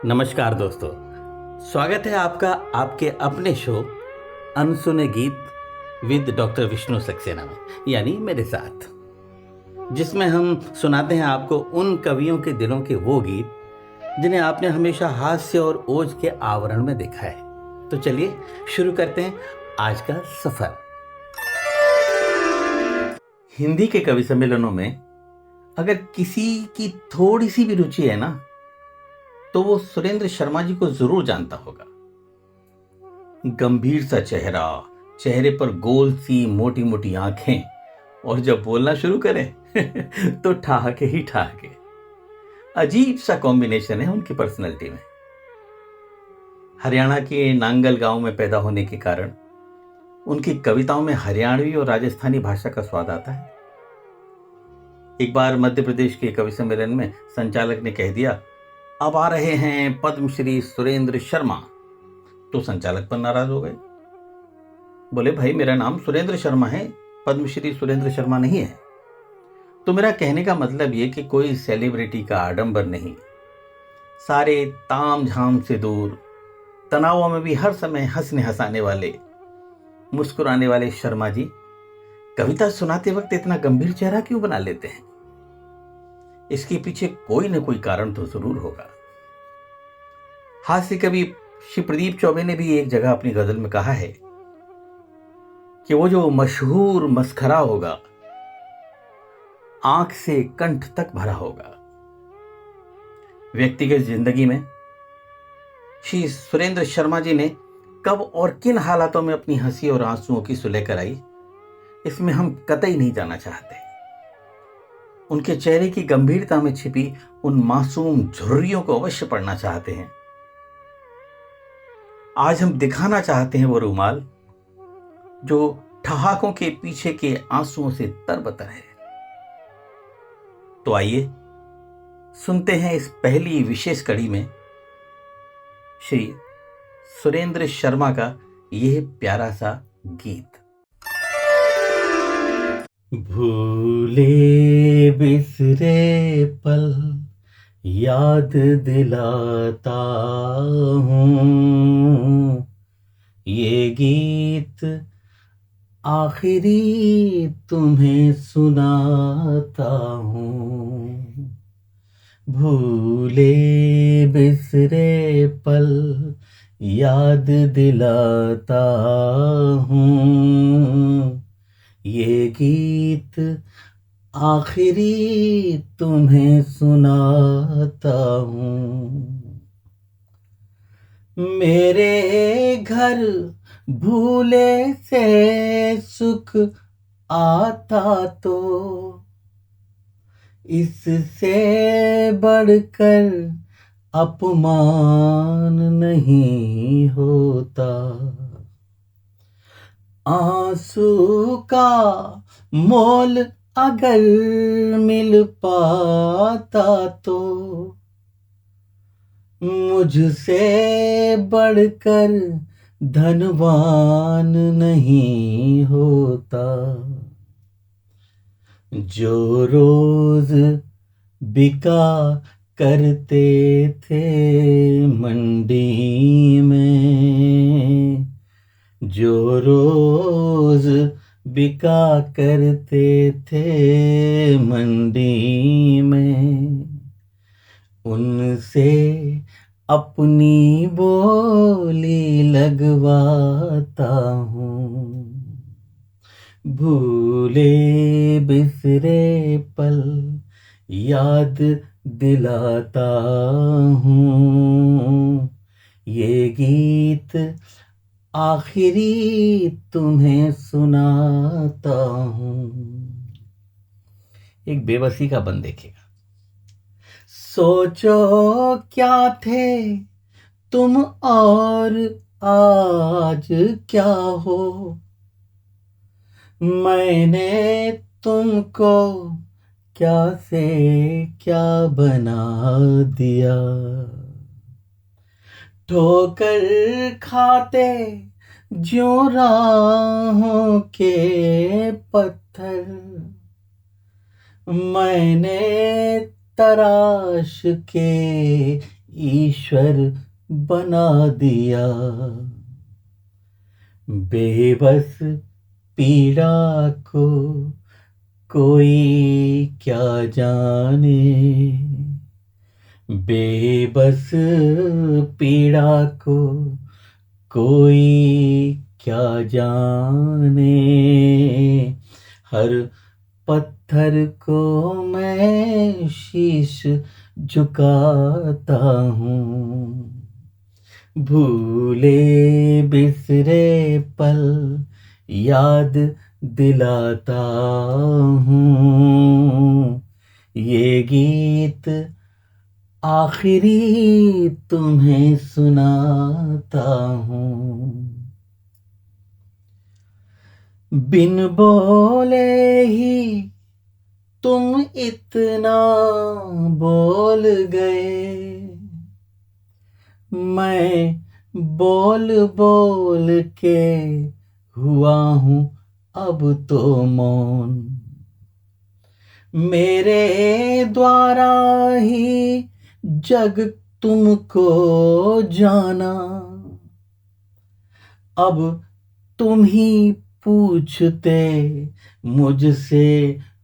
नमस्कार दोस्तों, स्वागत है आपका आपके अपने शो अनसुने गीत विद डॉक्टर विष्णु सक्सेना में, यानी मेरे साथ, जिसमें हम सुनाते हैं आपको उन कवियों के दिलों के वो गीत जिन्हें आपने हमेशा हास्य और ओज के आवरण में देखा है। तो चलिए शुरू करते हैं आज का सफर। हिंदी के कवि सम्मेलनों में अगर किसी की थोड़ी सी भी रुचि है ना, तो वो सुरेंद्र शर्मा जी को जरूर जानता होगा। गंभीर सा चेहरा, चेहरे पर गोल सी मोटी मोटी आंखें, और जब बोलना शुरू करें तो ठहाके ही ठहाके। अजीब सा कॉम्बिनेशन है उनकी पर्सनैलिटी में। हरियाणा के नांगल गांव में पैदा होने के कारण उनकी कविताओं में हरियाणवी और राजस्थानी भाषा का स्वाद आता है। एक बार मध्य प्रदेश के कवि सम्मेलन में संचालक ने कह दिया, अब आ रहे हैं पद्मश्री सुरेंद्र शर्मा, तो संचालक पर नाराज हो गए। बोले, भाई मेरा नाम सुरेंद्र शर्मा है, पद्मश्री सुरेंद्र शर्मा नहीं है। तो मेरा कहने का मतलब ये कि कोई सेलिब्रिटी का आडंबर नहीं, सारे ताम झाम से दूर, तनावों में भी हर समय हंसने हंसाने वाले, मुस्कुराने वाले शर्मा जी कविता सुनाते वक्त इतना गंभीर चेहरा क्यों बना लेते हैं? इसके पीछे कोई न कोई कारण तो जरूर होगा। हास्य कवि श्री प्रदीप चौबे ने भी एक जगह अपनी गजल में कहा है कि वो जो मशहूर मस्खरा होगा, आंख से कंठ तक भरा होगा। व्यक्तिगत जिंदगी में श्री सुरेंद्र शर्मा जी ने कब और किन हालातों में अपनी हंसी और आंसुओं की सुलह कराई, इसमें हम कतई नहीं जाना चाहते। उनके चेहरे की गंभीरता में छिपी उन मासूम झुर्रियों को अवश्य पढ़ना चाहते हैं। आज हम दिखाना चाहते हैं वो रुमाल जो ठहाकों के पीछे के आंसुओं से तरबतर है। तो आइए सुनते हैं इस पहली विशेष कड़ी में श्री सुरेंद्र शर्मा का यह प्यारा सा गीत। भूले बिसरे पल याद दिलाता हूँ, ये गीत आखिरी तुम्हें सुनाता हूँ। भूले बिसरे पल याद दिलाता हूँ, ये गीत आखिरी तुम्हें सुनाता हूँ। मेरे घर भूले से सुख आता तो इससे बढ़कर अपमान नहीं होता। आंसू का मोल अगर मिल पाता तो मुझसे बढ़कर धनवान नहीं होता। जो रोज बिका करते थे मंडी में, जो रोज बिका करते थे मंडी में, उनसे अपनी बोली लगवाता हूँ। भूले बिसरे पल याद दिलाता हूँ, ये गीत आखिरी तुम्हें सुनाता हूँ। एक बेबसी का बन देखेगा। सोचो क्या थे तुम और आज क्या हो, मैंने तुमको क्या से क्या बना दिया। ठोकर खाते ज्यों राहों के पत्थर, मैंने तराश के ईश्वर बना दिया। बेबस पीड़ा को कोई क्या जाने, बेबस पीड़ा को कोई क्या जाने। हर पत्थर को मैं शीश झुकाता हूँ, भूले बिसरे पल याद दिलाता हूँ। ये गीत आखिरी तुम्हें सुनाता हूँ। बिन बोले ही तुम इतना बोल गए, मैं बोल बोल के हुआ हूँ अब तो मौन। मेरे द्वारा ही जग तुमको जाना, अब तुम ही पूछते मुझसे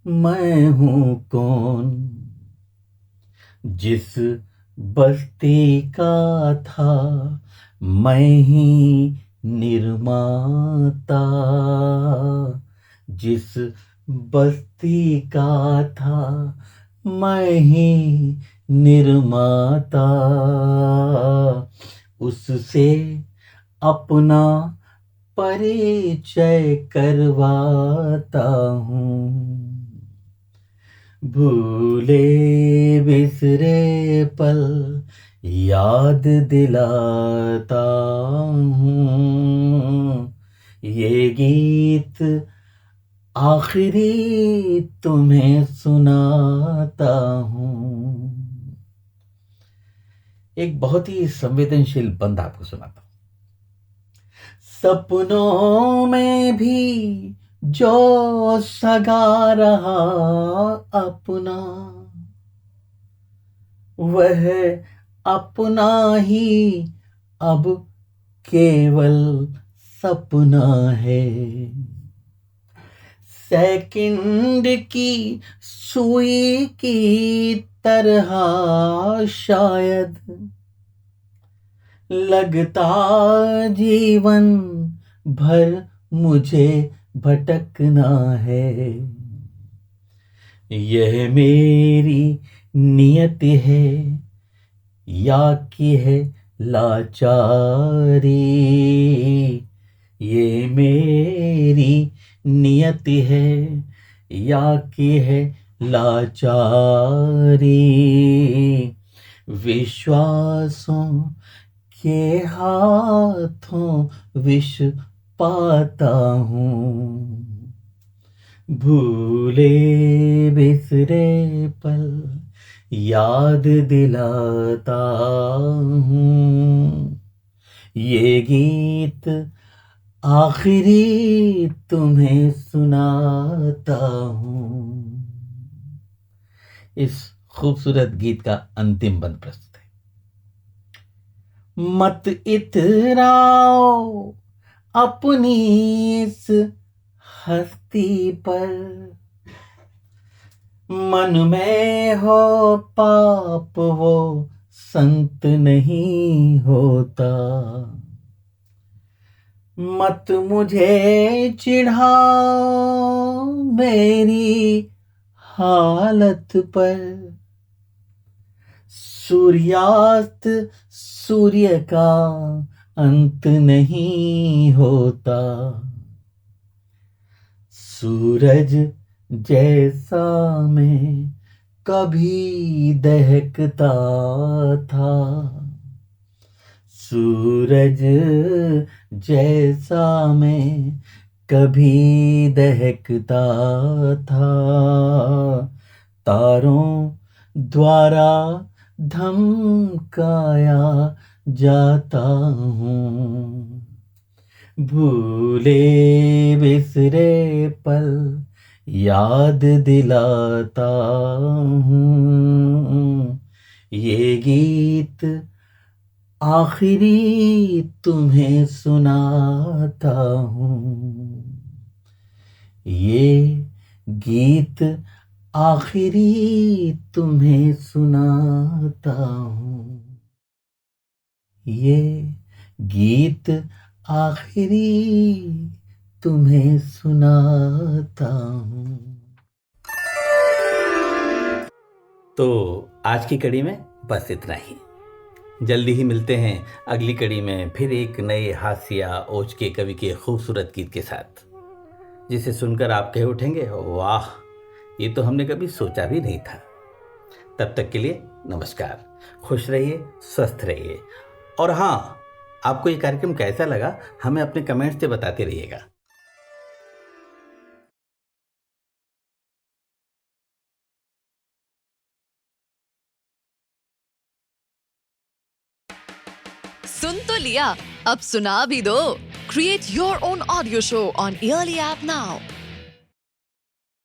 मैं हूँ कौन। जिस बस्ती का था मैं ही निर्माता, जिस बस्ती का था मैं ही निर्माता, उससे अपना परिचय करवाता हूँ। भूले बिसरे पल याद दिलाता हूँ। ये गीत आखिरी तुम्हें सुनाता हूँ। एक बहुत ही संवेदनशील बंद आपको सुनाता हूँ। सपनों में भी जो सगा रहा अपना, वह अपना ही अब केवल सपना है। सेकंड की सुई की तरह शायद लगता जीवन भर मुझे भटकना है। यह मेरी नियत है या कि है लाचारी, ये मेरी नियत है या कि है लाचारी। विश्वासों के हाथों विष पाता हूँ, भूले बिसरे पल याद दिलाता हूँ। ये गीत आखिरी तुम्हें सुनाता हूँ। इस खूबसूरत गीत का अंतिम बंद प्रस्तुत है। मत इतराओ अपनी इस हस्ती पर, मन में हो पाप वो संत नहीं होता। मत मुझे चिढ़ाओ मेरी हालत पर, सूर्यास्त सूर्य का अंत नहीं होता। सूरज जैसा मैं कभी दहकता था, सूरज जैसा मैं कभी दहकता था। तारों द्वारा धमकाया जाता हूँ, भूले बिसरे पल याद दिलाता हूँ। ये गीत गीत आखिरी तुम्हें सुनाता हूँ, ये गीत आखिरी तुम्हें सुनाता हूँ, ये गीत आखिरी तुम्हें सुनाता हूँ। तो आज की कड़ी में बस इतना ही। जल्दी ही मिलते हैं अगली कड़ी में फिर एक नए हास्या ओज के कवि के खूबसूरत गीत के साथ, जिसे सुनकर आप कह उठेंगे वाह, ये तो हमने कभी सोचा भी नहीं था। तब तक के लिए नमस्कार, खुश रहिए, स्वस्थ रहिए, और हाँ, आपको ये कार्यक्रम कैसा लगा हमें अपने कमेंट्स से बताते रहिएगा। सुन तो लिया, अब सुना भी दो। Create your own audio show on yearly app now.